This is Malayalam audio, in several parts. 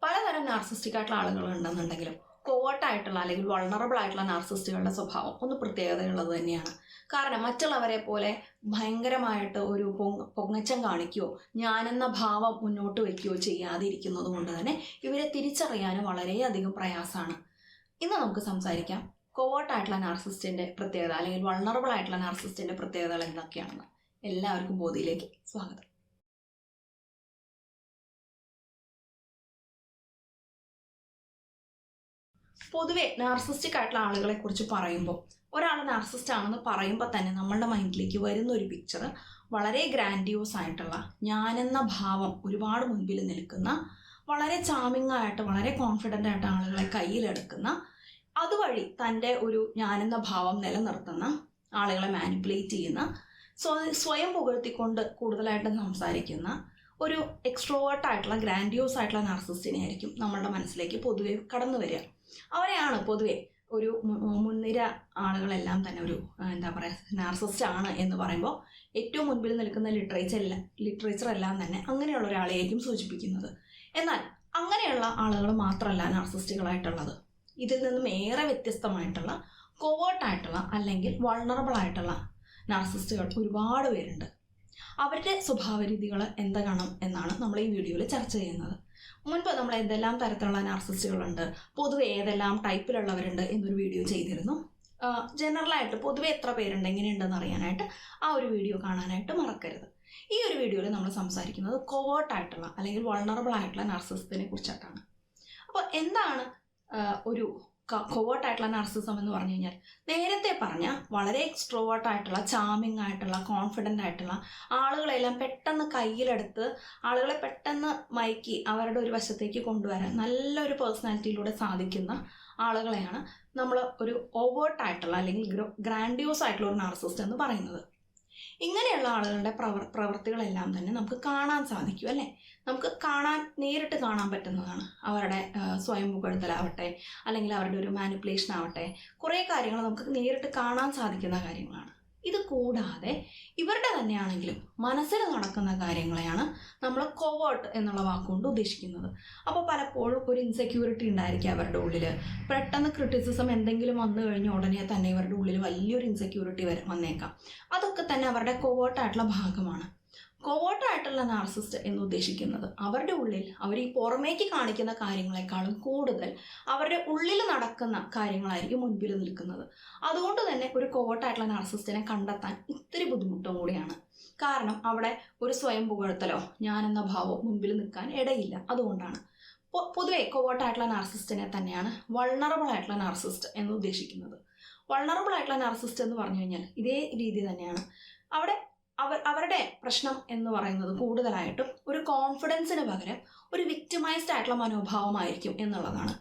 പലതരം നാർസിസ്റ്റിക് ആയിട്ടുള്ള ആളുകൾ ഉണ്ടെന്നുണ്ടെങ്കിലും കോവർട്ടായിട്ടുള്ള അല്ലെങ്കിൽ വൾണറബിൾ ആയിട്ടുള്ള നാർസിസ്റ്റുകളുടെ സ്വഭാവം ഒന്ന് പ്രത്യേകതയുള്ളത് തന്നെയാണ്. കാരണം മറ്റുള്ളവരെ പോലെ ഭയങ്കരമായിട്ട് ഒരു പൊങ്ങച്ചം കാണിക്കുകയോ ഞാനെന്ന ഭാവം മുന്നോട്ട് വയ്ക്കുകയോ ചെയ്യാതിരിക്കുന്നത് കൊണ്ട് തന്നെ ഇവരെ തിരിച്ചറിയാനും വളരെയധികം പ്രയാസമാണ്. ഇന്ന് നമുക്ക് സംസാരിക്കാം കോവർട്ടായിട്ടുള്ള നാർസിസ്റ്റിന്റെ പ്രത്യേകത അല്ലെങ്കിൽ വൾണറബിൾ ആയിട്ടുള്ള നാർസിസ്റ്റിന്റെ പ്രത്യേകതകൾ എന്തൊക്കെയാണെന്ന്. എല്ലാവർക്കും ബോധിയിലേക്ക് സ്വാഗതം. പൊതുവെ നാർസിസ്റ്റിക് ആയിട്ടുള്ള ആളുകളെ കുറിച്ച് പറയുമ്പോൾ ഒരാൾ നാർസിസ്റ്റ് ആണെന്ന് പറയുമ്പോൾ തന്നെ നമ്മളുടെ മൈൻഡിലേക്ക് വരുന്ന ഒരു പിക്ചർ വളരെ ഗ്രാൻഡിയോസ് ആയിട്ടുള്ള ഞാനെന്ന ഭാവം ഒരുപാട് മുൻപിൽ നിൽക്കുന്ന, വളരെ ചാമിങ് ആയിട്ട് വളരെ കോൺഫിഡൻ്റ് ആയിട്ട് ആളുകളെ കയ്യിലെടുക്കുന്ന, അതുവഴി തൻ്റെ ഒരു ഞാനെന്ന ഭാവം നിലനിർത്തുന്ന, ആളുകളെ മാനിപ്പുലേറ്റ് ചെയ്യുന്ന, സ്വയം പുകഴ്ത്തിക്കൊണ്ട് കൂടുതലായിട്ട് സംസാരിക്കുന്ന ഒരു എക്സ്ട്രോവേർട്ട് ആയിട്ടുള്ള ഗ്രാൻഡിയോസ് ആയിട്ടുള്ള നാർസിസ്റ്റിനെ ആയിരിക്കും നമ്മളുടെ മനസ്സിലേക്ക് പൊതുവെ കടന്നു വരിക. അവരെയാണ് പൊതുവെ ഒരു മുൻനിര ആളുകളെല്ലാം തന്നെ ഒരു എന്താ പറയുക നാർസിസ്റ്റ് ആണ് എന്ന് പറയുമ്പോൾ ഏറ്റവും മുൻപിൽ നിൽക്കുന്ന ലിറ്ററേച്ചർ എല്ലാം തന്നെ അങ്ങനെയുള്ള ഒരാളെയായിരിക്കും സൂചിപ്പിക്കുന്നത്. എന്നാൽ അങ്ങനെയുള്ള ആളുകൾ മാത്രമല്ല നാർസിസ്റ്റുകളായിട്ടുള്ളത്. ഇതിൽ നിന്നും ഏറെ വ്യത്യസ്തമായിട്ടുള്ള കോവേർട്ടായിട്ടുള്ള അല്ലെങ്കിൽ വൾണറബിൾ ആയിട്ടുള്ള നാർസിസ്റ്റുകൾ ഒരുപാട് പേരുണ്ട്. അവരുടെ സ്വഭാവ രീതികൾ എന്തൊക്കെയാണ് എന്നാണ് നമ്മൾ ഈ വീഡിയോയിൽ ചർച്ച ചെയ്യുന്നത്. മുൻപ് നമ്മൾ എന്തെല്ലാം തരത്തിലുള്ള നാർസിസ്റ്റുകളുണ്ട്, പൊതുവെ ഏതെല്ലാം ടൈപ്പിലുള്ളവരുണ്ട് എന്നൊരു വീഡിയോ ചെയ്തിരുന്നു. ജനറലായിട്ട് പൊതുവെ എത്ര പേരുണ്ട് എങ്ങനെയുണ്ടെന്ന് അറിയാനായിട്ട് ആ ഒരു വീഡിയോ കാണാനായിട്ട് മറക്കരുത്. ഈ ഒരു വീഡിയോയിൽ നമ്മൾ സംസാരിക്കുന്നത് കോവേർട്ടായിട്ടുള്ള അല്ലെങ്കിൽ വൾണറബിൾ ആയിട്ടുള്ള നാർസിസത്തിനെ കുറിച്ചിട്ടാണ്. അപ്പോൾ എന്താണ് ഒരു കോവേർട്ടായിട്ടുള്ള നാർസിസം എന്ന് പറഞ്ഞു കഴിഞ്ഞാൽ, നേരത്തെ പറഞ്ഞ വളരെ എക്സ്ട്രോവേർട്ട് ആയിട്ടുള്ള ചാമിങ് ആയിട്ടുള്ള കോൺഫിഡൻ്റ് ആയിട്ടുള്ള ആളുകളെല്ലാം പെട്ടെന്ന് കയ്യിലെടുത്ത് ആളുകളെ പെട്ടെന്ന് മയക്കി അവരുടെ ഒരു വശത്തേക്ക് കൊണ്ടുവരാൻ നല്ലൊരു പേഴ്സണാലിറ്റിയിലൂടെ സാധിക്കുന്ന ആളുകളെയാണ് നമ്മൾ ഒരു ഓവേർട്ടായിട്ടുള്ള അല്ലെങ്കിൽ ഗ്രാൻഡിയോസ് ആയിട്ടുള്ള ഒരു നാർസിസ്റ്റ് എന്ന് പറയുന്നത്. ഇങ്ങനെയുള്ള ആളുകളുടെ പ്രവൃത്തികളെല്ലാം തന്നെ നമുക്ക് കാണാൻ സാധിക്കും അല്ലേ. നമുക്ക് നേരിട്ട് കാണാൻ പറ്റുന്നതാണ്. അവരുടെ സ്വയം പുകഴ്ത്തലാവട്ടെ അല്ലെങ്കിൽ അവരുടെ ഒരു മാനിപ്പുലേഷൻ ആവട്ടെ, കുറേ കാര്യങ്ങൾ നമുക്ക് നേരിട്ട് കാണാൻ സാധിക്കുന്ന കാര്യങ്ങളാണ്. ഇത് കൂടാതെ ഇവരുടെ തന്നെയാണെങ്കിലും മനസ്സിൽ നടക്കുന്ന കാര്യങ്ങളെയാണ് നമ്മൾ കോവേർട്ട് എന്നുള്ള വാക്കുകൊണ്ട് ഉദ്ദേശിക്കുന്നത്. അപ്പോൾ പലപ്പോഴും ഒരു ഇൻസെക്യൂരിറ്റി ഉണ്ടായിരിക്കും അവരുടെ ഉള്ളിൽ. പെട്ടെന്ന് ക്രിറ്റിസിസം എന്തെങ്കിലും വന്നു കഴിഞ്ഞ ഉടനെ തന്നെ ഇവരുടെ ഉള്ളിൽ വലിയൊരു ഇൻസെക്യൂരിറ്റി വന്നേക്കാം. അതൊക്കെ തന്നെ അവരുടെ കോവേർട്ടായിട്ടുള്ള ഭാഗമാണ്. കോവേർട്ടായിട്ടുള്ള നാർസിസ്റ്റ് എന്ന് ഉദ്ദേശിക്കുന്നത് അവരുടെ ഉള്ളിൽ അവർ ഈ പുറമേക്ക് കാണിക്കുന്ന കാര്യങ്ങളെക്കാളും കൂടുതൽ അവരുടെ ഉള്ളിൽ നടക്കുന്ന കാര്യങ്ങളായിരിക്കും മുൻപിൽ നിൽക്കുന്നത്. അതുകൊണ്ട് തന്നെ ഒരു കോവേർട്ടായിട്ടുള്ള നാർസിസ്റ്റിനെ കണ്ടെത്താൻ ഇത്തിരി ബുദ്ധിമുട്ടും കൂടിയാണ്. കാരണം അവിടെ ഒരു സ്വയം പുകഴ്ത്തലോ ഞാനെന്ന ഭാവമോ മുൻപിൽ നിൽക്കാൻ ഇടയില്ല. അതുകൊണ്ടാണ് പൊതുവെ കോവേർട്ടായിട്ടുള്ള നാർസിസ്റ്റിനെ തന്നെയാണ് വൾണറബിൾ ആയിട്ടുള്ള നാർസിസ്റ്റ് എന്ന് ഉദ്ദേശിക്കുന്നത്. വൾണറബിൾ ആയിട്ടുള്ള നാർസിസ്റ്റ് എന്ന് പറഞ്ഞു കഴിഞ്ഞാൽ ഇതേ രീതി തന്നെയാണ്. അവിടെ അവരുടെ പ്രശ്നം എന്ന് പറയുന്നത് കൂടുതലായിട്ടും ഒരു കോൺഫിഡൻസിന് പകരം ഒരു വിക്ടിമൈസ്ഡ് ആയിട്ടുള്ള മനോഭാവമായിരിക്കും എന്നുള്ളതാണ്.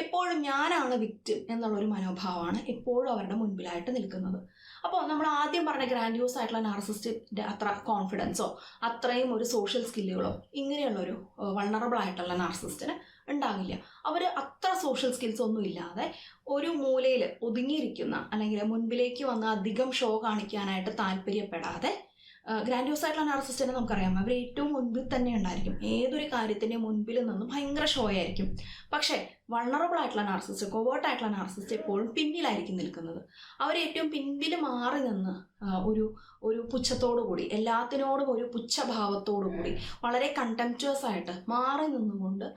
എപ്പോഴും ഞാനാണ് വിക്ടിം എന്നുള്ളൊരു മനോഭാവമാണ് എപ്പോഴും അവരുടെ മുൻപിലായിട്ട് നിൽക്കുന്നത്. അപ്പോൾ നമ്മൾ ആദ്യം പറഞ്ഞ ഗ്രാൻഡിയോസ് ആയിട്ടുള്ള നാർസിസ്റ്റിൻ്റെ അത്ര കോൺഫിഡൻസോ അത്രയും ഒരു സോഷ്യൽ സ്കില്ലുകളോ ഇങ്ങനെയുള്ളൊരു വൾണറബിൾ ആയിട്ടുള്ള നാർസിസ്റ്റിന് ഉണ്ടാകില്ല. അവർ അത്ര സോഷ്യൽ സ്കിൽസ് ഒന്നും ഇല്ലാതെ ഒരു മൂലയിൽ ഒതുങ്ങിയിരിക്കുന്ന അല്ലെങ്കിൽ മുൻപിലേക്ക് വന്ന് അധികം ഷോ കാണിക്കാനായിട്ട് താല്പര്യപ്പെടാതെ ഗ്രാൻഡിയോസ് ആയിട്ടുള്ള നാർസിസ്റ്റിനെ നമുക്കറിയാം, അവർ ഏറ്റവും മുൻപിൽ തന്നെ ഉണ്ടായിരിക്കും. ഏതൊരു കാര്യത്തിൻ്റെ മുൻപിൽ നിന്നും ഭയങ്കര ഷോ ആയിരിക്കും. പക്ഷേ വൾണറബിൾ ആയിട്ടുള്ള നാർസിസ്റ്റ്, കോവേർട്ടായിട്ടുള്ള നാർസിസ്റ്റ് എപ്പോഴും പിന്നിലായിരിക്കും നിൽക്കുന്നത്. അവർ ഏറ്റവും പിന്നിൽ മാറി നിന്ന് ഒരു പുച്ഛത്തോടു കൂടി, എല്ലാത്തിനോടും ഒരു പുച്ഛഭാവത്തോടു കൂടി വളരെ കണ്ടംപ്റ്റുവസ് ആയിട്ട് മാറി നിന്നുകൊണ്ട്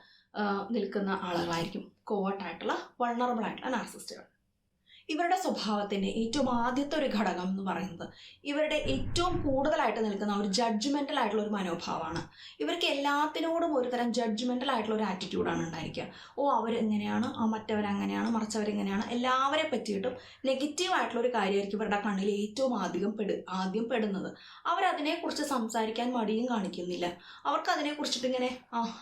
നിൽക്കുന്ന ആളുകളായിരിക്കും കോവേർട്ടായിട്ടുള്ള വൾണറബിൾ ആയിട്ടുള്ള നാർസിസ്റ്റുകൾ. ഇവരുടെ സ്വഭാവത്തിൻ്റെ ഏറ്റവും ആദ്യത്തെ ഒരു ഘടകം എന്ന് പറയുന്നത് ഇവരുടെ ഏറ്റവും കൂടുതലായിട്ട് നിൽക്കുന്ന ഒരു ജഡ്ജ്മെൻ്റൽ ആയിട്ടുള്ള ഒരു മനോഭാവമാണ്. ഇവർക്ക് എല്ലാത്തിനോടും ഒരു തരം ജഡ്ജ്മെൻ്റൽ ആയിട്ടുള്ള ഒരു ആറ്റിറ്റ്യൂഡാണ് ഉണ്ടായിരിക്കുക. അവരെങ്ങനെയാണ്, മറ്റവരെങ്ങനെയാണ്, മറിച്ചവരെങ്ങനെയാണ്, എല്ലാവരെ പറ്റിയിട്ടും നെഗറ്റീവായിട്ടുള്ള ഒരു കാര്യമായിരിക്കും ഇവരുടെ കണ്ണിൽ ഏറ്റവും ആദ്യം പെടുന്നത്. അവരതിനെക്കുറിച്ച് സംസാരിക്കാൻ മടിയും കാണിക്കുന്നില്ല. അവർക്ക് അതിനെക്കുറിച്ചിട്ട് ഇങ്ങനെ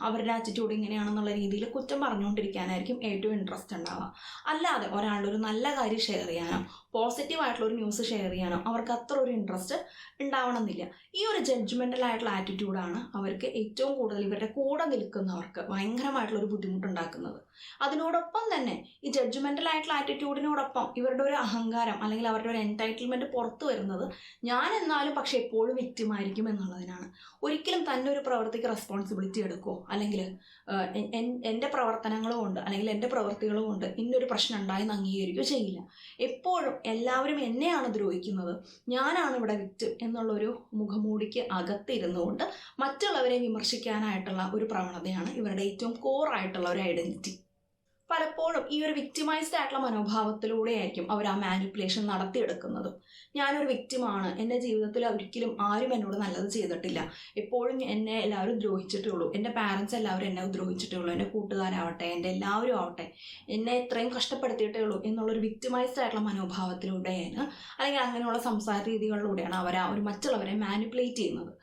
അവരുടെ ആറ്റിറ്റ്യൂഡ് ഇങ്ങനെയാണെന്നുള്ള രീതിയിൽ കുറ്റം പറഞ്ഞുകൊണ്ടിരിക്കാനായിരിക്കും ഏറ്റവും ഇൻട്രസ്റ്റ് ഉണ്ടാവുക. അല്ലാതെ ഒരാളുടെ ഒരു നല്ല കാര്യം കാര്യം ഷെയർ ചെയ്യാനോ പോസിറ്റീവായിട്ടുള്ള ഒരു ന്യൂസ് ഷെയർ ചെയ്യാനോ അവർക്ക് അത്ര ഒരു ഇൻട്രസ്റ്റ് ഉണ്ടാവണമെന്നില്ല. ഈ ഒരു ജഡ്ജ്മെൻ്റൽ ആയിട്ടുള്ള ആറ്റിറ്റ്യൂഡാണ് അവർക്ക് ഏറ്റവും കൂടുതൽ ഇവരുടെ കൂടെ നിൽക്കുന്നവർക്ക് ഭയങ്കരമായിട്ടുള്ള ഒരു ബുദ്ധിമുട്ടുണ്ടാക്കുന്നത്. അതിനോടൊപ്പം തന്നെ ഈ ജഡ്ജ്മെൻ്റൽ ആയിട്ടുള്ള ആറ്റിറ്റ്യൂഡിനോടൊപ്പം ഇവരുടെ ഒരു അഹങ്കാരം അല്ലെങ്കിൽ അവരുടെ ഒരു എൻടൈറ്റിൽമെൻറ്റ് പുറത്തു വരുന്നത് ഞാൻ എന്നാലും പക്ഷെ എപ്പോഴും വിക്റ്റിമായിരിക്കും എന്നുള്ളതിനാണ്. ഒരിക്കലും തന്നെ ഒരു പ്രവൃത്തിക്ക് റെസ്പോൺസിബിലിറ്റി എടുക്കുമോ അല്ലെങ്കിൽ എൻ്റെ പ്രവർത്തനങ്ങളും കൊണ്ട് അല്ലെങ്കിൽ എൻ്റെ പ്രവൃത്തികളും കൊണ്ട് ഇന്നൊരു പ്രശ്നം ഉണ്ടായെന്ന് അംഗീകരിക്കുകയോ ചെയ്യില്ല. എപ്പോഴും എല്ലാവരും എന്നെയാണ് ദ്രോഹിക്കുന്നത്, ഞാനാണ് ഇവിടെ വിക്റ്റിം എന്നുള്ളൊരു മുഖമൂടിക്ക് അകത്തിരുന്നുകൊണ്ട് മറ്റുള്ളവരെ വിമർശിക്കാനായിട്ടുള്ള ഒരു പ്രവണതയാണ് ഇവരുടെ ഏറ്റവും കോറായിട്ടുള്ള ഒരു ഐഡൻറ്റിറ്റി. പലപ്പോഴും ഈ ഒരു വിക്ടിമൈസ്ഡ് ആയിട്ടുള്ള മനോഭാവത്തിലൂടെ ആയിരിക്കും അവർ ആ മാനിപ്പുലേഷൻ നടത്തിയെടുക്കുന്നത്. ഞാനൊരു വിക്ടിമാണ്, എൻ്റെ ജീവിതത്തിൽ ഒരിക്കലും ആരും എന്നോട് നല്ലത് ചെയ്തിട്ടില്ല, എപ്പോഴും എന്നെ എല്ലാവരും ദ്രോഹിച്ചിട്ടേ ഉള്ളൂ, എൻ്റെ പാരൻസ് എല്ലാവരും എന്നെ ദ്രോഹിച്ചിട്ടേ ഉള്ളൂ, എൻ്റെ കൂട്ടുകാരാവട്ടെ എൻ്റെ എല്ലാവരും ആവട്ടെ എന്നെ ഇത്രയും കഷ്ടപ്പെടുത്തിയിട്ടേ ഉള്ളൂ എന്നുള്ളൊരു വിക്ടിമൈസ്ഡ് ആയിട്ടുള്ള മനോഭാവത്തിലൂടെയാണ് അല്ലെങ്കിൽ അങ്ങനെയുള്ള സംസാര രീതികളിലൂടെയാണ് അവർ ആ ഒരു മറ്റുള്ളവരെ മാനിപ്പുലേറ്റ് ചെയ്യുന്നത്.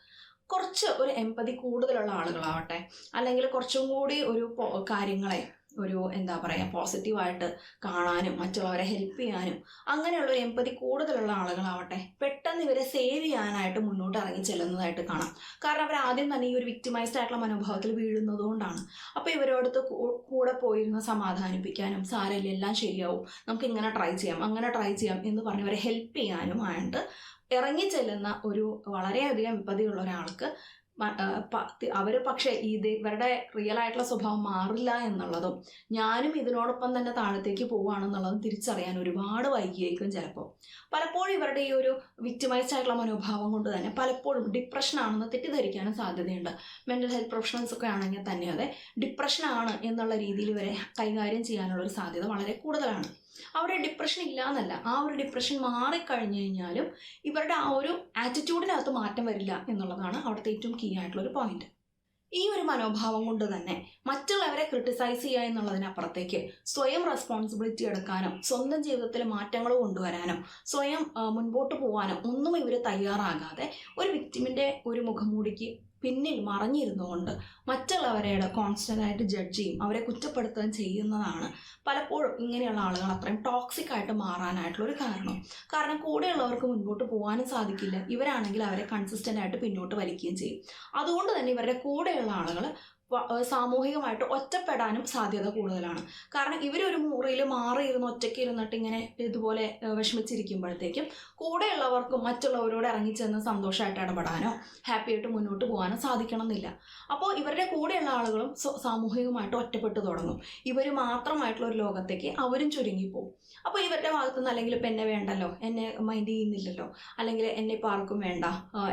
കുറച്ച് ഒരു എമ്പതി കൂടുതലുള്ള ആളുകളാവട്ടെ അല്ലെങ്കിൽ കുറച്ചും കൂടി ഒരു കാര്യങ്ങളെ ഒരു എന്താ പറയുക പോസിറ്റീവായിട്ട് കാണാനും മറ്റുള്ളവരെ ഹെൽപ്പ് ചെയ്യാനും അങ്ങനെയുള്ള ഒരു എമ്പതി കൂടുതലുള്ള ആളുകളാവട്ടെ പെട്ടെന്ന് ഇവരെ സേവ് ചെയ്യാനായിട്ട് മുന്നോട്ട് ഇറങ്ങി ചെല്ലുന്നതായിട്ട് കാണാം. കാരണം അവർ ആദ്യം തന്നെ ഈ ഒരു വിക്ടിമൈസ്ഡ് ആയിട്ടുള്ള മനോഭാവത്തിൽ വീഴുന്നത് കൊണ്ടാണ്. അപ്പോൾ ഇവരോടത്ത് കൂടെ പോയിരുന്ന് സമാധാനിപ്പിക്കാനും സാരമില്ല എല്ലാം ശരിയാവും, നമുക്ക് ഇങ്ങനെ ട്രൈ ചെയ്യാം അങ്ങനെ ട്രൈ ചെയ്യാം എന്ന് പറഞ്ഞ് ഇവരെ ഹെൽപ്പ് ചെയ്യാനുമായിട്ട് ഇറങ്ങിച്ചെല്ലുന്ന ഒരു വളരെയധികം എമ്പതിയുള്ള ഒരാൾക്ക് അവർ പക്ഷേ ഇവരുടെ റിയൽ ആയിട്ടുള്ള സ്വഭാവം മാറില്ല എന്നുള്ളതും ഞാനും ഇതിനോടൊപ്പം തന്നെ താഴത്തേക്ക് പോവുകയാണെന്നുള്ളതും തിരിച്ചറിയാൻ ഒരുപാട് വൈകിയേക്കും. ചിലപ്പോൾ പലപ്പോഴും ഇവരുടെ ഈ ഒരു വിക്ടിമൈസ്ഡ് ആയിട്ടുള്ള മനോഭാവം കൊണ്ട് തന്നെ പലപ്പോഴും ഡിപ്രഷൻ ആണെന്ന് തെറ്റിദ്ധരിക്കാനും സാധ്യതയുണ്ട്. മെൻ്റൽ ഹെൽത്ത് പ്രൊഫഷണൽസ് ഒക്കെ ആണെങ്കിൽ തന്നെ അതെ ഡിപ്രഷനാണ് എന്നുള്ള രീതിയിൽ ഇവരെ കൈകാര്യം ചെയ്യാനുള്ളൊരു സാധ്യത വളരെ കൂടുതലാണ്. അവിടെ ഡിപ്രഷൻ ഇല്ല എന്നല്ല, ആ ഒരു ഡിപ്രഷൻ മാറിക്കഴിഞ്ഞു കഴിഞ്ഞാലും ഇവരുടെ ആ ഒരു ആറ്റിറ്റ്യൂഡിനകത്ത് മാറ്റം വരില്ല എന്നുള്ളതാണ് അവിടുത്തെ ഏറ്റവും കീ ആയിട്ടുള്ള ഒരു പോയിന്റ്. ഈ ഒരു മനോഭാവം കൊണ്ട് തന്നെ മറ്റുള്ളവരെ ക്രിട്ടിസൈസ് ചെയ്യുക എന്നുള്ളതിനപ്പുറത്തേക്ക് സ്വയം റെസ്പോൺസിബിലിറ്റി എടുക്കാനും സ്വന്തം ജീവിതത്തിൽ മാറ്റങ്ങൾ കൊണ്ടുവരാനും സ്വയം മുൻപോട്ട് പോകാനും ഒന്നും ഇവർ തയ്യാറാകാതെ ഒരു വിക്ടിമിൻ്റെ ഒരു മുഖംമൂടിക്ക് പിന്നിൽ മറഞ്ഞിരുന്നുകൊണ്ട് മറ്റുള്ളവരുടെ കോൺസ്റ്റൻ്റായിട്ട് ജഡ്ജ് ചെയ്യും, അവരെ കുറ്റപ്പെടുത്തുകയും ചെയ്യുന്നതാണ് പലപ്പോഴും ഇങ്ങനെയുള്ള ആളുകൾ അത്രയും ടോക്സിക് ആയിട്ട് മാറാനായിട്ടുള്ളൊരു കാരണം കൂടെയുള്ളവർക്ക് മുൻപോട്ട് പോകാനും സാധിക്കില്ല, ഇവരാണെങ്കിൽ അവരെ കൺസിസ്റ്റൻ്റ് ആയിട്ട് പിന്നോട്ട് വലിക്കുകയും ചെയ്യും. അതുകൊണ്ട് തന്നെ ഇവരുടെ കൂടെയുള്ള ആളുകൾ സാമൂഹികമായിട്ട് ഒറ്റപ്പെടാനും സാധ്യത കൂടുതലാണ്. കാരണം ഇവരൊരു മുറിയിൽ മാറിയിരുന്ന് ഒറ്റയ്ക്ക് ഇരുന്നിട്ട് ഇങ്ങനെ ഇതുപോലെ വിഷമിച്ചിരിക്കുമ്പോഴത്തേക്കും കൂടെയുള്ളവർക്കും മറ്റുള്ളവരോട് ഇറങ്ങിച്ചെന്ന് സന്തോഷമായിട്ട് ഇടപെടാനോ ഹാപ്പി ആയിട്ട് മുന്നോട്ട് പോകാനോ സാധിക്കണമെന്നില്ല. അപ്പോൾ ഇവരുടെ കൂടെയുള്ള ആളുകളും സാമൂഹികമായിട്ട് ഒറ്റപ്പെട്ടു തുടങ്ങും. ഇവർ മാത്രമായിട്ടുള്ള ഒരു ലോകത്തേക്ക് അവരും ചുരുങ്ങിപ്പോവും. അപ്പോൾ ഇവരുടെ ഭാഗത്തുനിന്ന് അല്ലെങ്കിൽ ഇപ്പം എന്നെ വേണ്ടല്ലോ, എന്നെ മൈൻഡ് ചെയ്യുന്നില്ലല്ലോ, അല്ലെങ്കിൽ എന്നെ ഇപ്പോൾ ആർക്കും വേണ്ട,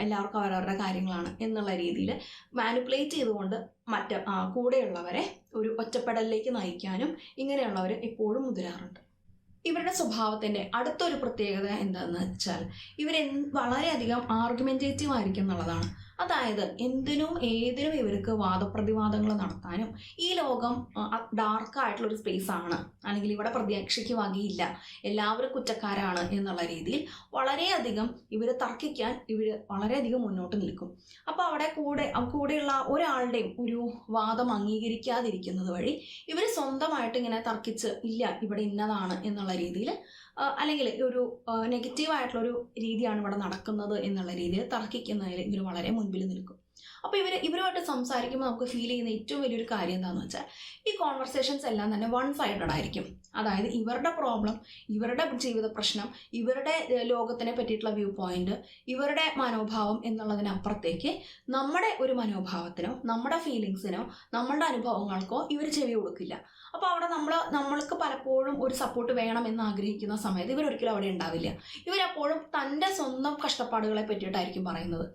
എല്ലാവർക്കും അവരവരുടെ കാര്യങ്ങളാണ് എന്നുള്ള രീതിയിൽ മാനിപ്പുലേറ്റ് ചെയ്തുകൊണ്ട് കൂടെയുള്ളവരെ ഒരു ഒറ്റപ്പെടലിലേക്ക് നയിക്കാനും ഇങ്ങനെയുള്ളവർ എപ്പോഴും മുതിരാറുണ്ട്. ഇവരുടെ സ്വഭാവത്തിൻ്റെ അടുത്തൊരു പ്രത്യേകത എന്താണെന്ന് വെച്ചാൽ വളരെയധികം ആർഗ്യുമെൻറ്റേറ്റീവ് ആയിരിക്കും എന്നുള്ളതാണ്. അതായത് എന്തിനും ഏതിനും ഇവർക്ക് വാദപ്രതിവാദങ്ങൾ നടത്താനും ഈ ലോകം ഡാർക്കായിട്ടുള്ളൊരു സ്പേസാണ് അല്ലെങ്കിൽ ഇവിടെ പ്രതീക്ഷയ്ക്ക് വകയില്ല, എല്ലാവരും കുറ്റക്കാരാണ് എന്നുള്ള രീതിയിൽ വളരെയധികം ഇവർ തർക്കിക്കാൻ ഇവർ വളരെയധികം മുന്നോട്ട് നിൽക്കും. അപ്പോൾ അവിടെ കൂടെയുള്ള ഒരാളുടെയും ഒരു വാദം അംഗീകരിക്കാതിരിക്കുന്നത് വഴി ഇവർ സ്വന്തമായിട്ട് ഇങ്ങനെ തർക്കിച്ച് ഇല്ല ഇവിടെ ഇന്നതാണ് എന്നുള്ള രീതിയിൽ അല്ലെങ്കിൽ ഒരു നെഗറ്റീവായിട്ടുള്ളൊരു രീതിയാണ് ഇവിടെ നടക്കുന്നത് എന്നുള്ള രീതിയിൽ തർക്കിക്കുന്നതിൽ ഇവർ വളരെ മുൻപിൽ നിൽക്കും. അപ്പോൾ ഇവരുമായിട്ട് സംസാരിക്കുമ്പോൾ നമുക്ക് ഫീൽ ചെയ്യുന്ന ഏറ്റവും വലിയൊരു കാര്യം എന്താണെന്ന് വെച്ചാൽ ഈ കോൺവെർസേഷൻസ് എല്ലാം തന്നെ വൺ സൈഡഡ് ആയിരിക്കും. അതായത് ഇവരുടെ പ്രോബ്ലം, ഇവരുടെ ജീവിത പ്രശ്നം, ഇവരുടെ ലോകത്തിനെ പറ്റിയിട്ടുള്ള വ്യൂ പോയിന്റ്, ഇവരുടെ മനോഭാവം എന്നുള്ളതിനപ്പുറത്തേക്ക് നമ്മുടെ ഒരു മനോഭാവത്തിനോ നമ്മുടെ ഫീലിങ്സിനോ നമ്മളുടെ അനുഭവങ്ങൾക്കോ ഇവർ ചെവി കൊടുക്കില്ല. അപ്പോൾ അവിടെ നമ്മൾക്ക് പലപ്പോഴും ഒരു സപ്പോർട്ട് വേണം എന്ന് ആഗ്രഹിക്കുന്ന സമയത്ത് ഇവരൊരിക്കലും അവിടെ ഉണ്ടാവില്ല. ഇവരപ്പോഴും തൻ്റെ സ്വന്തം കഷ്ടപ്പാടുകളെ പറ്റിയിട്ടായിരിക്കും പറയുന്നത്.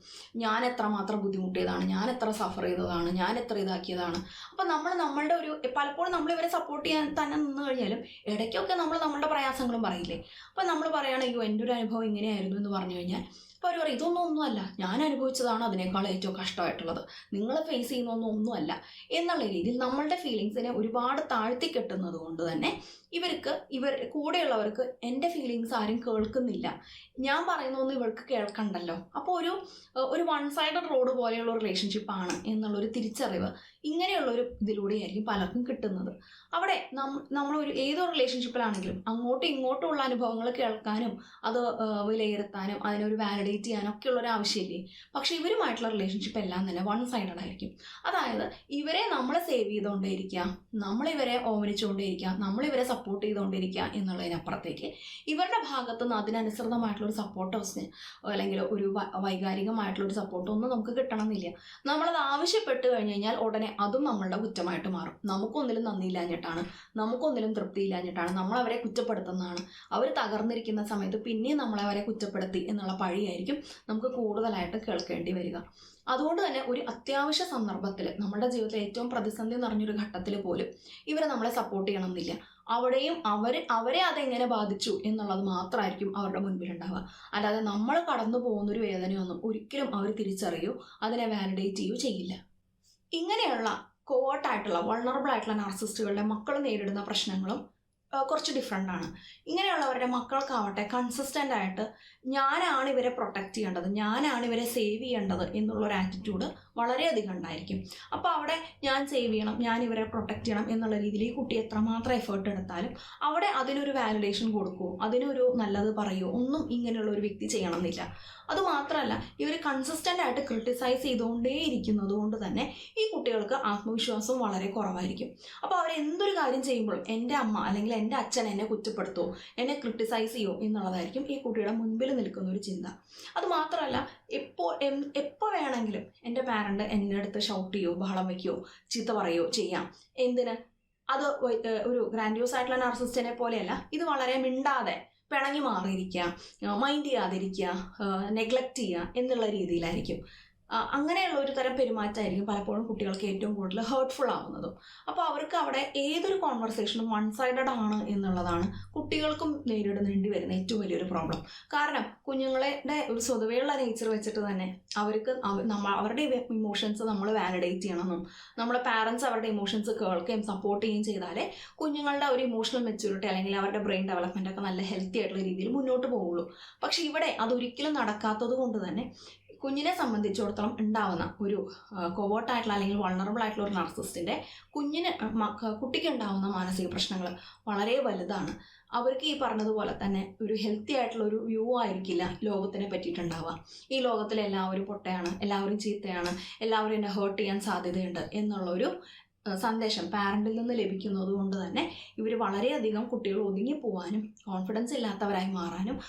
ഞാൻ എത്രമാത്രം ബുദ്ധിമുട്ടിയതാണ്, ഞാൻ എത്ര സഫർ ചെയ്തതാണ്, ഞാൻ എത്ര ഇതാക്കിയതാണ്. അപ്പോൾ നമ്മളുടെ ഒരു പലപ്പോഴും നമ്മൾ ഇവരെ സപ്പോർട്ട് ചെയ്യാൻ തന്നെ നിന്ന് കഴിഞ്ഞാലും ഇടയ്ക്കൊക്കെ നമ്മളുടെ പ്രയാസങ്ങളും പറയില്ലേ. അപ്പോൾ നമ്മൾ പറയുകയാണ് അയ്യോ എൻ്റെ ഒരു അനുഭവം ഇങ്ങനെയായിരുന്നു എന്ന് പറഞ്ഞു കഴിഞ്ഞാൽ അപ്പോൾ അവർ പറയും ഒന്നുമല്ല, ഞാൻ അനുഭവിച്ചതാണ് അതിനേക്കാൾ ഏറ്റവും കഷ്ടമായിട്ടുള്ളത്, നിങ്ങൾ ഫേസ് ചെയ്യുന്നൊന്നുമല്ല എന്നുള്ള രീതിയിൽ നമ്മളുടെ ഫീലിങ്സിനെ ഒരുപാട് താഴ്ത്തിക്കെട്ടുന്നത് കൊണ്ട് തന്നെ ഇവർ കൂടെയുള്ളവർക്ക് എൻ്റെ ഫീലിങ്സ് ആരും കേൾക്കുന്നില്ല, ഞാൻ പറയുന്നൊന്നും ഇവർക്ക് കേൾക്കണ്ടല്ലോ, അപ്പോൾ ഒരു വൺ സൈഡഡ് റോഡ് പോലെയുള്ള റിലേഷൻഷിപ്പാണ് എന്നുള്ളൊരു തിരിച്ചറിവ് ഇങ്ങനെയുള്ളൊരു ഇതിലൂടെയായിരിക്കും പലർക്കും കിട്ടുന്നത്. അവിടെ നമ്മളൊരു ഏതൊരു റിലേഷൻഷിപ്പിലാണെങ്കിലും അങ്ങോട്ടും ഇങ്ങോട്ടുമുള്ള അനുഭവങ്ങൾ കേൾക്കാനും അത് വിലയിരുത്താനും അതിനൊരു വാലിഡേറ്റ് ചെയ്യാനും ഒക്കെ ഉള്ളൊരു ആവശ്യമില്ലേ. പക്ഷെ ഇവരുമായിട്ടുള്ള റിലേഷൻഷിപ്പ് എല്ലാം തന്നെ വൺ സൈഡഡ് ആയിരിക്കും. അതായത് ഇവരെ നമ്മളെ സേവ് ചെയ്തുകൊണ്ടേയിരിക്കുക, നമ്മളിവരെ ഓമനിച്ചുകൊണ്ടേയിരിക്കുക, നമ്മളിവരെ സപ്പോർട്ട് ചെയ്തുകൊണ്ടിരിക്കുക എന്നുള്ളതിനപ്പുറത്തേക്ക് ഇവരുടെ ഭാഗത്തു നിന്ന് അതിനനുസൃതമായിട്ടുള്ളൊരു സപ്പോർട്ടോസിന് അല്ലെങ്കിൽ ഒരു വൈകാരികമായിട്ടുള്ളൊരു സപ്പോർട്ടോ ഒന്നും നമുക്ക് കിട്ടണമെന്നില്ല. നമ്മളത് ആവശ്യപ്പെട്ട് കഴിഞ്ഞ് കഴിഞ്ഞാൽ ഉടനെ അതും നമ്മളുടെ കുറ്റമായിട്ട് മാറും. നമുക്കൊന്നിലും നന്ദിയില്ലാഞ്ഞിട്ടാണ്, നമുക്കൊന്നിലും തൃപ്തിയില്ലാഞ്ഞിട്ടാണ്, നമ്മളവരെ കുറ്റപ്പെടുത്തുന്നതാണ്. അവർ തകർന്നിരിക്കുന്ന സമയത്ത് പിന്നെയും നമ്മളവരെ കുറ്റപ്പെടുത്തി എന്നുള്ള പഴിയായിരിക്കും നമുക്ക് കൂടുതലായിട്ട് കേൾക്കേണ്ടി വരിക. അതുകൊണ്ട് തന്നെ ഒരു അത്യാവശ്യ സന്ദർഭത്തിൽ നമ്മുടെ ജീവിതത്തിൽ ഏറ്റവും പ്രതിസന്ധി നിറഞ്ഞൊരു ഘട്ടത്തിൽ പോലും ഇവരെ നമ്മളെ സപ്പോർട്ട് ചെയ്യണമെന്നില്ല. അവിടെയും അവരെ അതെങ്ങനെ ബാധിച്ചു എന്നുള്ളത് മാത്രമായിരിക്കും അവരുടെ മുൻപിലുണ്ടാവുക. അല്ലാതെ നമ്മൾ കടന്നു പോകുന്നൊരു വേദനയൊന്നും ഒരിക്കലും അവർ തിരിച്ചറിയോ അതിനെ വാലിഡേറ്റ് ചെയ്യുകയോ ചെയ്യില്ല. ഇങ്ങനെയുള്ള കോവേർട്ടായിട്ടുള്ള വൾണറബിൾ ആയിട്ടുള്ള നാർസിസ്റ്റുകളുടെ മക്കൾ നേരിടുന്ന പ്രശ്നങ്ങളും കുറച്ച് ഡിഫറെൻ്റ് ആണ്. ഇങ്ങനെയുള്ളവരുടെ മക്കൾക്കാവട്ടെ കൺസിസ്റ്റൻ്റ് ആയിട്ട് ഞാനാണ് ഇവരെ പ്രൊട്ടക്റ്റ് ചെയ്യേണ്ടത്, ഞാനാണ് ഇവരെ സേവ് ചെയ്യേണ്ടത് എന്നുള്ളൊരു ആറ്റിറ്റ്യൂഡ് വളരെയധികം ഉണ്ടായിരിക്കും. അപ്പോൾ അവിടെ ഞാൻ സേവ് ചെയ്യണം, ഞാൻ ഇവരെ പ്രൊട്ടക്റ്റ് ചെയ്യണം എന്നുള്ള രീതിയിൽ ഈ കുട്ടി എത്രമാത്രം എഫേർട്ട് എടുത്താലും അവിടെ അതിനൊരു വാലിഡേഷൻ കൊടുക്കുമോ അതിനൊരു നല്ലത് പറയുമോ ഒന്നും ഇങ്ങനെയുള്ള ഒരു വ്യക്തി ചെയ്യണമെന്നില്ല. അതുമാത്രമല്ല ഇവർ കൺസിസ്റ്റൻ്റ് ആയിട്ട് ക്രിട്ടിസൈസ് ചെയ്തുകൊണ്ടേ ഇരിക്കുന്നത് കൊണ്ട് തന്നെ ഈ കുട്ടികൾക്ക് ആത്മവിശ്വാസവും വളരെ കുറവായിരിക്കും. അപ്പോൾ അവർ എന്തൊരു കാര്യം ചെയ്യുമ്പോഴും എൻ്റെ അമ്മ അല്ലെങ്കിൽ എൻ്റെ അച്ഛൻ എന്നെ കുറ്റപ്പെടുത്തുമോ, എന്നെ ക്രിട്ടിസൈസ് ചെയ്യുമോ എന്നുള്ളതായിരിക്കും ഈ കുട്ടിയുടെ മുൻപിൽ നിൽക്കുന്ന ഒരു ചിന്ത. അതുമാത്രമല്ല എപ്പോൾ വേണമെങ്കിലും എൻ്റെ പാരൻ്റ് എൻ്റെ അടുത്ത് ഷൗട്ട് ചെയ്യുമോ, ബഹളം വയ്ക്കുകയോ, ചീത്ത പറയുകയോ ചെയ്യാം. എന്തിന്? അത് ഒരു ഗ്രാൻഡ്യൂസ് ആയിട്ടുള്ള നാർസിസ്റ്റിനെ പോലെയല്ല, ഇത് വളരെ മിണ്ടാതെ പിണങ്ങി മാറിയിരിക്കുക, മൈൻഡ് ചെയ്യാതിരിക്കുക, നെഗ്ലക്റ്റ് ചെയ്യുക എന്നുള്ള രീതിയിലായിരിക്കും. അങ്ങനെയുള്ള ഒരു തരം പെരുമാറ്റമായിരിക്കും പലപ്പോഴും കുട്ടികൾക്ക് ഏറ്റവും കൂടുതൽ ഹേർട്ട്ഫുൾ ആവുന്നതും. അപ്പോൾ അവർക്ക് അവിടെ ഏതൊരു കോൺവെർസേഷനും വൺ സൈഡഡ് ആണ് എന്നുള്ളതാണ് കുട്ടികൾക്കും നേരിടേണ്ടി വരുന്ന ഏറ്റവും വലിയൊരു പ്രോബ്ലം. കാരണം കുഞ്ഞുങ്ങളുടെ ഒരു സ്വതവേയുള്ള നേച്ചർ വെച്ചിട്ട് തന്നെ അവർക്ക് അവരുടെ ഇമോഷൻസ് നമ്മൾ വാലിഡേറ്റ് ചെയ്യണമെന്നും നമ്മളെ പാരൻസ് അവരുടെ ഇമോഷൻസ് കേൾക്കുകയും സപ്പോർട്ട് ചെയ്യുകയും ചെയ്താലേ കുഞ്ഞുങ്ങളുടെ ഒരു ഇമോഷണൽ മെച്യൂരിറ്റി അല്ലെങ്കിൽ അവരുടെ ബ്രെയിൻ ഡെവലപ്മെൻ്റ് ഒക്കെ നല്ല ഹെൽത്തി ആയിട്ടുള്ള രീതിയിൽ മുന്നോട്ട് പോവുള്ളൂ. പക്ഷെ ഇവിടെ അതൊരിക്കലും നടക്കാത്തത് കൊണ്ട് തന്നെ കുഞ്ഞിനെ സംബന്ധിച്ചിടത്തോളം ഉണ്ടാവുന്ന ഒരു കോവേർട്ടായിട്ടുള്ള അല്ലെങ്കിൽ വൾണറബിൾ ആയിട്ടുള്ള ഒരു നാർസിസ്റ്റിൻ്റെ കുട്ടിക്ക് ഉണ്ടാവുന്ന മാനസിക പ്രശ്നങ്ങൾ വളരെ വലുതാണ്. അവർക്ക് ഈ പറഞ്ഞതുപോലെ തന്നെ ഒരു ഹെൽത്തി ആയിട്ടുള്ള ഒരു വ്യൂ ആയിരിക്കില്ല ലോകത്തിനെ പറ്റിയിട്ടുണ്ടാവുക. ഈ ലോകത്തിൽ എല്ലാവരും പൊട്ടയാണ്, എല്ലാവരും ചീത്തയാണ്, എല്ലാവരും എന്നെ ഹേർട്ട് ചെയ്യാൻ സാധ്യതയുണ്ട് എന്നുള്ളൊരു സന്ദേശം പാരൻറ്റിൽ നിന്ന് ലഭിക്കുന്നത് കൊണ്ട് തന്നെ ഇവർ വളരെയധികം കുട്ടികൾ ഒതുങ്ങിപ്പോവാനും കോൺഫിഡൻസ് ഇല്ലാത്തവരായി മാറാനും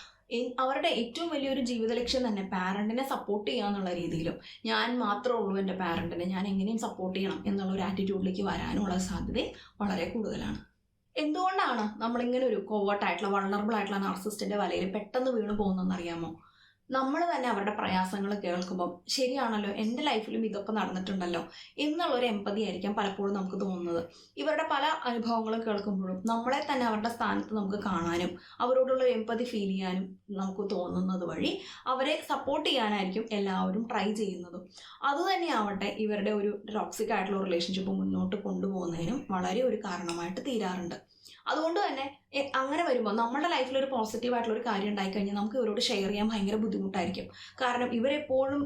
അവരുടെ ഏറ്റവും വലിയൊരു ജീവിത ലക്ഷ്യം തന്നെ പാരൻറ്റിനെ സപ്പോർട്ട് ചെയ്യുക എന്നുള്ള രീതിയിലും ഞാൻ മാത്രമേ ഉള്ളൂ എൻ്റെ പാരൻറ്റിനെ, ഞാൻ എങ്ങനെയും സപ്പോർട്ട് ചെയ്യണം എന്നുള്ള ഒരു ആറ്റിറ്റ്യൂഡിലേക്ക് വരാനുമുള്ള സാധ്യത വളരെ കൂടുതലാണ്. എന്തുകൊണ്ടാണ് നമ്മളിങ്ങനെ ഒരു കോവേർട്ടായിട്ടുള്ള വൾണറബിൾ ആയിട്ടുള്ള നാർസിസ്റ്റിൻ്റെ വലയിൽ പെട്ടെന്ന് വീണ് പോകുന്നതെന്ന് അറിയാമോ? നമ്മൾ തന്നെ അവരുടെ പ്രയാസങ്ങൾ കേൾക്കുമ്പം ശരിയാണല്ലോ, എൻ്റെ ലൈഫിലും ഇതൊക്കെ നടന്നിട്ടുണ്ടല്ലോ എന്നുള്ളൊരു എമ്പതി ആയിരിക്കാം പലപ്പോഴും നമുക്ക് തോന്നുന്നത്. ഇവരുടെ പല അനുഭവങ്ങളും കേൾക്കുമ്പോഴും നമ്മളെ തന്നെ അവരുടെ സ്ഥാനത്ത് നമുക്ക് കാണാനും അവരോടുള്ള എമ്പതി ഫീൽ ചെയ്യാനും നമുക്ക് തോന്നുന്നത് വഴി അവരെ സപ്പോർട്ട് ചെയ്യാനായിരിക്കും എല്ലാവരും ട്രൈ ചെയ്യുന്നതും. അതുതന്നെയാവട്ടെ ഇവരുടെ ഒരു ടോക്സിക് ആയിട്ടുള്ള റിലേഷൻഷിപ്പ് മുന്നോട്ട് കൊണ്ടുപോകുന്നതിനും വളരെ ഒരു കാരണമായിട്ട് തീരാറുണ്ട്. അതുകൊണ്ട് തന്നെ അങ്ങനെ വരുമ്പോൾ നമ്മുടെ ലൈഫിൽ ഒരു പോസിറ്റീവായിട്ടുള്ള ഒരു കാര്യം ഉണ്ടായിക്കഴിഞ്ഞാൽ നമുക്ക് ഇവരോട് ഷെയർ ചെയ്യാൻ ഭയങ്കര ബുദ്ധിമുട്ടായിരിക്കും. കാരണം ഇവരെപ്പോഴും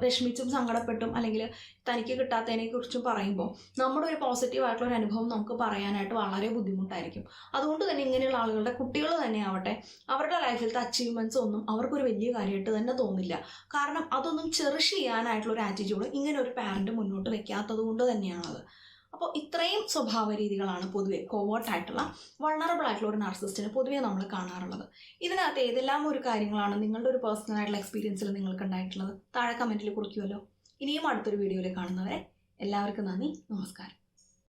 വിഷമിച്ചും സങ്കടപ്പെട്ടും അല്ലെങ്കിൽ തനിക്ക് കിട്ടാത്തതിനെക്കുറിച്ചും പറയുമ്പോൾ നമ്മുടെ ഒരു പോസിറ്റീവായിട്ടുള്ള ഒരു അനുഭവം നമുക്ക് പറയാനായിട്ട് വളരെ ബുദ്ധിമുട്ടായിരിക്കും. അതുകൊണ്ട് തന്നെ ഇങ്ങനെയുള്ള ആളുകളുടെ കുട്ടികൾ തന്നെ ആവട്ടെ അവരുടെ ലൈഫിലത്തെ അച്ചീവ്മെൻറ്റ്സ് ഒന്നും അവർക്കൊരു വലിയ കാര്യമായിട്ട് തന്നെ തോന്നില്ല. കാരണം അതൊന്നും ചെറിഷ് ചെയ്യാനായിട്ടുള്ള ഒരു ആറ്റിറ്റ്യൂഡ് ഇങ്ങനെ ഒരു പാരൻറ്റ് മുന്നോട്ട് വെക്കാത്തത് കൊണ്ട് തന്നെയാണത്. അപ്പോൾ ഇത്രയും സ്വഭാവ രീതികളാണ് പൊതുവെ കോവേർട്ടായിട്ടുള്ള വൾണറബിൾ ആയിട്ടുള്ള ഒരു നാർസിസ്റ്റിന് പൊതുവേ നമ്മൾ കാണാറുള്ളത്. ഇതിനകത്ത് ഏതെല്ലാം ഒരു കാര്യങ്ങളാണ് നിങ്ങളുടെ ഒരു പേഴ്സണൽ ആയിട്ടുള്ള എക്സ്പീരിയൻസിൽ നിങ്ങൾക്ക് ഉണ്ടായിട്ടുള്ളത് താഴെ കമൻറ്റിൽ കുറിക്കുമല്ലോ. ഇനിയും അടുത്തൊരു വീഡിയോയിൽ കാണുന്നവരെ എല്ലാവർക്കും നന്ദി, നമസ്കാരം.